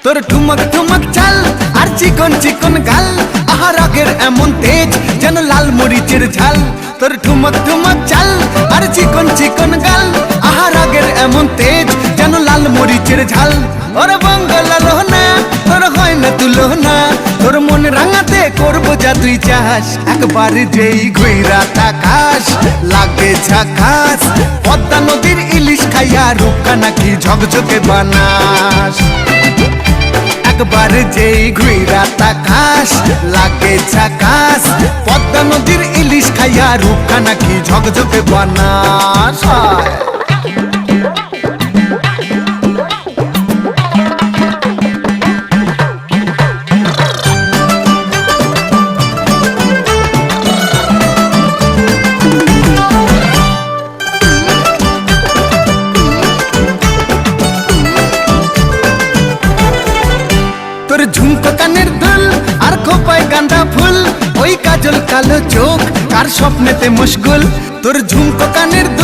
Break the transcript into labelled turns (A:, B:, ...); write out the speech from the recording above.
A: তোর ঠুমক ঠুমক চাল আর চিকন চিকন গাল, আহা রাগের এমন তেজ যেন লাল মরিচের ঝাল। তোর ঠুমক ঠুমক চাল আর চিকন চিকন গাল, আহা রাগের এমন তেজ যেন লাল মরিচের ঝাল। ওরে বঙ্গলা লোহনা তোর হয় না তুলনা, তোর মন রাঙাতে করবো যা তুই চাস। একবার যেই ঘুইরা তাকাস লাগে ঝাকাস, পদ্মা নদীর ইলিশ খাইয়া রূপকা নাকি ঝকঝকে বানাস। একবার যেই ঘুইরা তাকাস লাগে ঝাকাস, পদ্মা নদীর ইলিশ খাইয়া রূপকা নাকি ঝকঝকে বানাস। তোর ঝুমকো কানের দুল আর খোপায় গাঁদা ফুল, ওই কাজল কালো চোখ কার স্বপ্নেতে মশগুল। তোর ঝুমকো কানের দুল